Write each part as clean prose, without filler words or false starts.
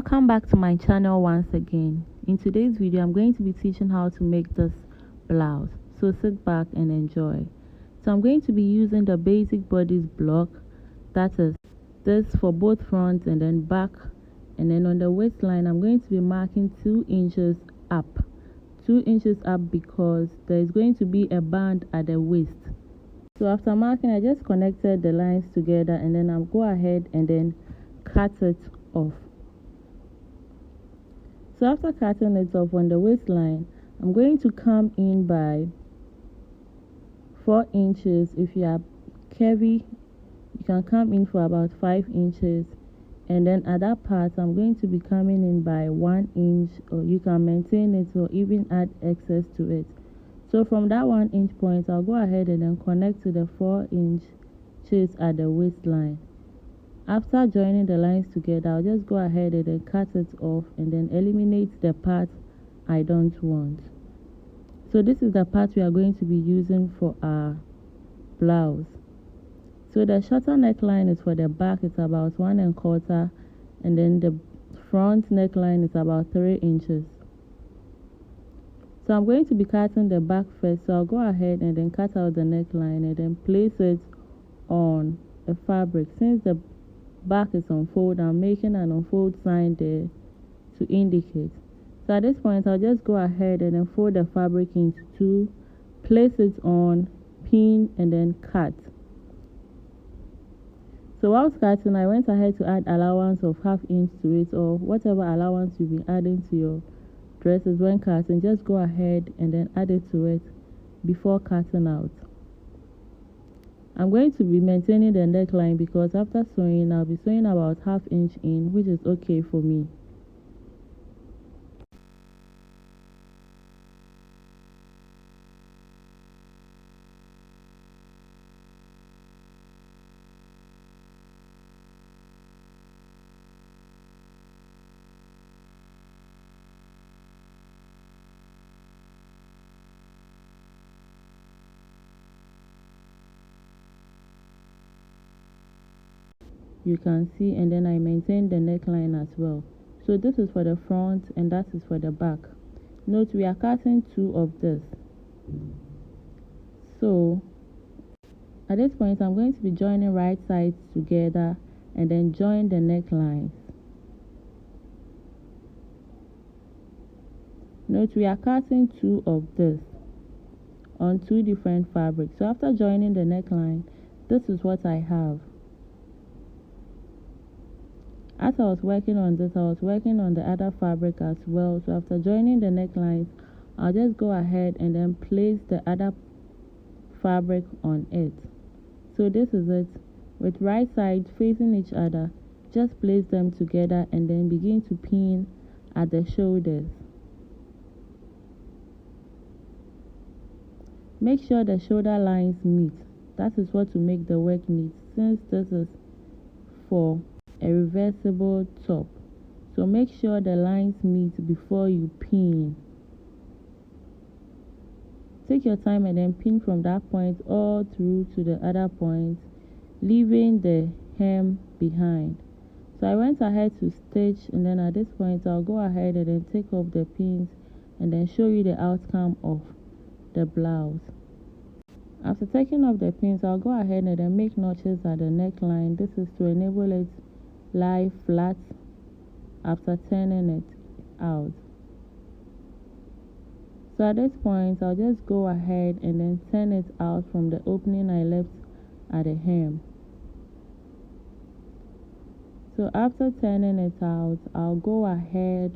Welcome back to my channel once again. In today's video, I'm going to be teaching how to make this blouse. So sit back and enjoy. So I'm going to be using the basic bodice block, that is this for both front and then back, and then on the waistline I'm going to be marking 2 inches up. 2 inches up because there is going to be a band at the waist. So after marking, I just connected the lines together and then I'll go ahead and then cut it off. So after cutting it off on the waistline, I'm going to come in by 4 inches. If you are curvy, you can come in for about 5 inches. And then at that part, I'm going to be coming in by 1 inch, or you can maintain it or even add excess to it. So from that 1 inch point, I'll go ahead and then connect to the 4 inches at the waistline. After joining the lines together, I'll just go ahead and then cut it off and then eliminate the part I don't want. So this is the part we are going to be using for our blouse. So the shorter neckline is for the back, it's about 1 1/4, and then the front neckline is about 3 inches. So I'm going to be cutting the back first, so I'll go ahead and then cut out the neckline and then place it on a fabric. Since the back is unfold, I'm making an unfold sign there to indicate. So at this point, I'll just go ahead and then fold the fabric into 2, place it on, pin, and then cut. So whilst cutting, I went ahead to add allowance of 1/2 inch to it, or whatever allowance you've been adding to your dresses when cutting. Just go ahead and then add it to it before cutting out. I'm going to be maintaining the neckline because after sewing, I'll be sewing about 1/2 inch in, which is okay for me. You can see, and then I maintain the neckline as well. So this is for the front and that is for the back. Note we are cutting 2 of this. So at this point, I'm going to be joining right sides together and then join the necklines. Note we are cutting 2 of this on 2 different fabrics. So after joining the neckline, this is what I have. As I was working on this, I was working on the other fabric as well. So after joining the necklines, I'll just go ahead and then place the other fabric on it. So this is it. With right sides facing each other, just place them together and then begin to pin at the shoulders. Make sure the shoulder lines meet. That is what will make the work neat, since this is for a reversible top. So make sure the lines meet before you pin. Take your time and then pin from that point all through to the other point, leaving the hem behind. So I went ahead to stitch, and then at this point I'll go ahead and then take off the pins and then show you the outcome of the blouse. After taking off the pins, I'll go ahead and then make notches at the neckline. This is to enable it lie flat after turning it out. So at this point, I'll just go ahead and then turn it out from the opening I left at the hem. So after turning it out, I'll go ahead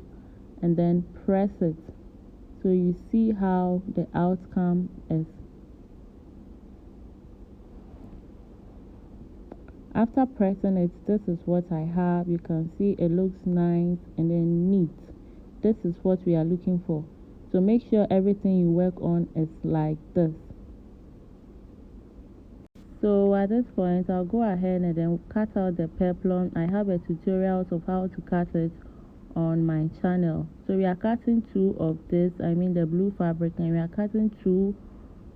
and then press it so you see how the outcome is. After pressing it, this is what I have. You can see it looks nice and then neat. This is what we are looking for. So make sure everything you work on is like this. So at this point, I'll go ahead and then cut out the peplum. I have a tutorial of how to cut it on my channel. So we are cutting 2 of this, the blue fabric, and we are cutting 2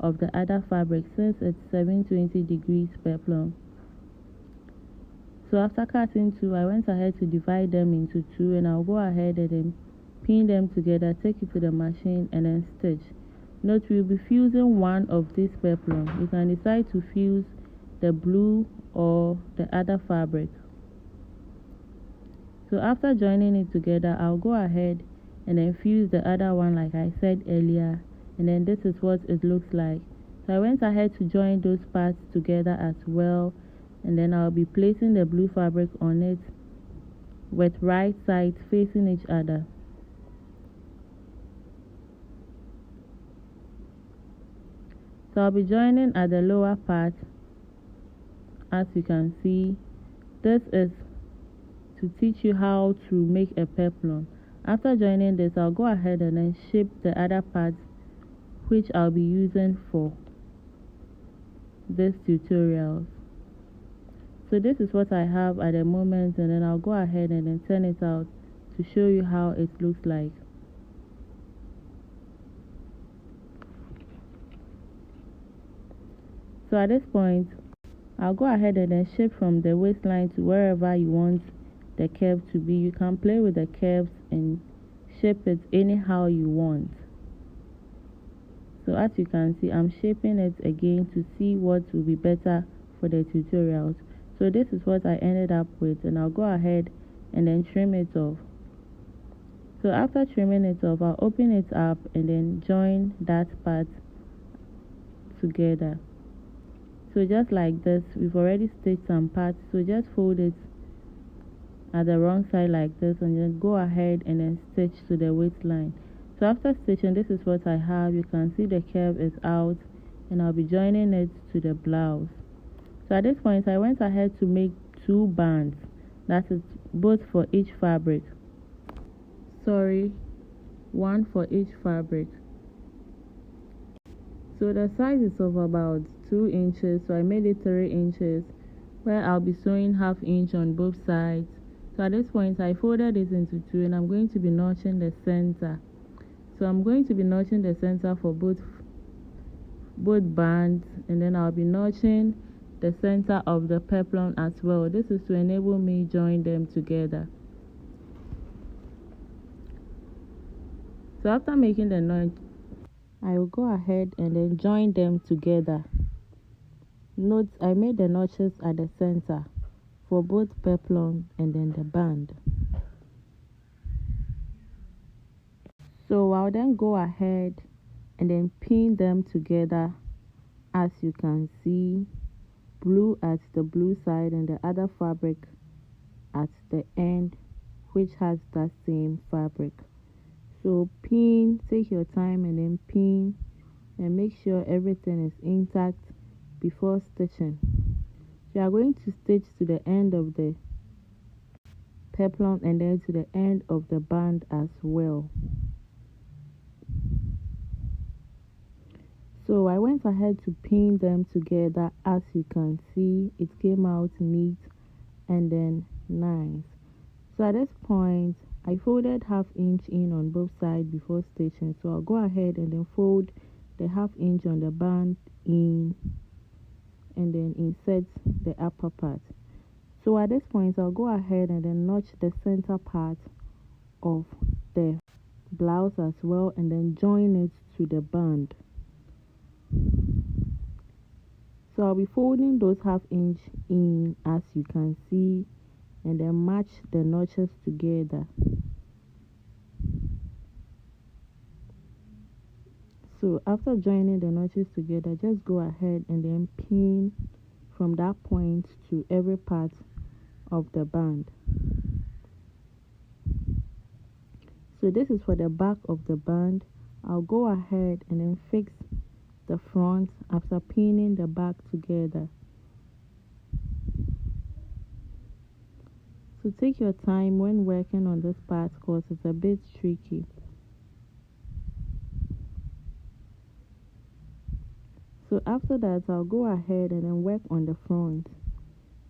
of the other fabric since it's 720 degrees peplum. So after cutting two, I went ahead to divide them into two, and I'll go ahead and then pin them together, take it to the machine, and then stitch. Note, we'll be fusing one of this peplum. You can decide to fuse the blue or the other fabric. So after joining it together, I'll go ahead and then fuse the other one like I said earlier, and then this is what it looks like. So I went ahead to join those parts together as well, and then I'll be placing the blue fabric on it with right sides facing each other. So I'll be joining at the lower part. As you can see, this is to teach you how to make a peplum. After joining this, I'll go ahead and then shape the other parts which I'll be using for this tutorial. So this is what I have at the moment, and then I'll go ahead and then turn it out to show you how it looks like. So at this point, I'll go ahead and then shape from the waistline to wherever you want the curve to be. You can play with the curves and shape it anyhow you want. So as you can see, I'm shaping it again to see what will be better for the tutorials. So this is what I ended up with, and I'll go ahead and then trim it off. So after trimming it off, I'll open it up and then join that part together. So just like this, we've already stitched some parts, so just fold it at the wrong side like this, and then go ahead and then stitch to the waistline. So after stitching, this is what I have. You can see the curve is out, and I'll be joining it to the blouse. So at this point, I went ahead to make two bands, that is both for each fabric. One for each fabric. So the size is of about 2 inches, so I made it 3 inches, where I'll be sewing 1/2 inch on both sides. So at this point, I folded it into two, and I'm going to be notching the center. So I'm going to be notching the center for both bands, and then I'll be notching the center of the peplum as well. This is to enable me join them together. So after making the notch, I will go ahead and then join them together. Note, I made the notches at the center for both peplum and then the band. So I'll then go ahead and then pin them together. As you can see, blue at the blue side and the other fabric at the end, which has that same fabric. So pin, take your time and then pin, and make sure everything is intact before stitching. So you are going to stitch to the end of the peplum and then to the end of the band as well. So I went ahead to pin them together. As you can see, it came out neat and then nice. So at this point, I folded 1/2 inch in on both sides before stitching. So I'll go ahead and then fold the 1/2 inch on the band in, and then insert the upper part. So at this point, I'll go ahead and then notch the center part of the blouse as well, and then join it to the band. So I'll be folding those 1/2 inch in, as you can see, and then match the notches together. So after joining the notches together, just go ahead and then pin from that point to every part of the band. So this is for the back of the band. I'll go ahead and then fix the front after pinning the back together. So take your time when working on this part, because it's a bit tricky. So after that, I'll go ahead and then work on the front.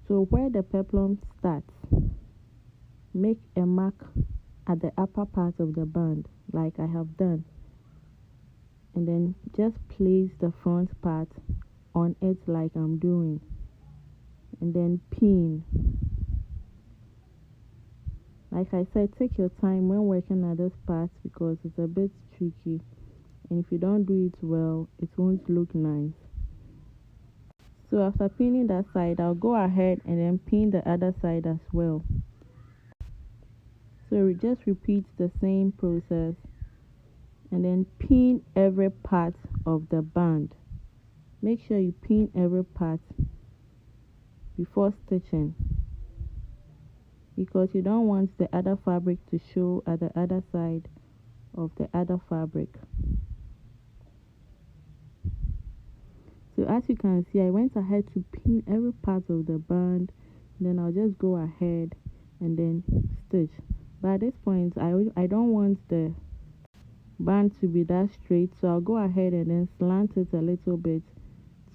So where the peplum starts, make a mark at the upper part of the band like I have done, and then just place the front part on it like I'm doing, and then pin. Like I said, take your time when working at this part because it's a bit tricky, and if you don't do it well, it won't look nice. So after pinning that side, I'll go ahead and then pin the other side as well. So we just repeat the same process and then pin every part of the band. Make sure you pin every part before stitching, because you don't want the other fabric to show at the other side of the other fabric. So as you can see, I went ahead to pin every part of the band, then I'll just go ahead and then stitch. But at this point, I don't want the band to be that straight, so I'll go ahead and then slant it a little bit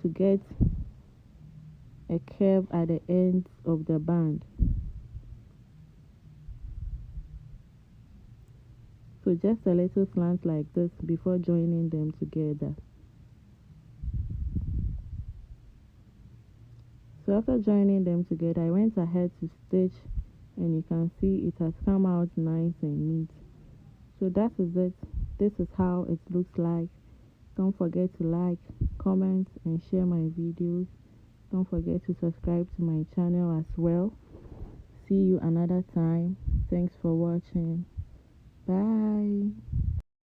to get a curve at the ends of the band. So just a little slant like this before joining them together. So after joining them together, I went ahead to stitch, and you can see it has come out nice and neat. So that is it. This is how it looks like. Don't forget to like, comment, and share my videos. Don't forget to subscribe to my channel as well. See you another time. Thanks for watching. Bye.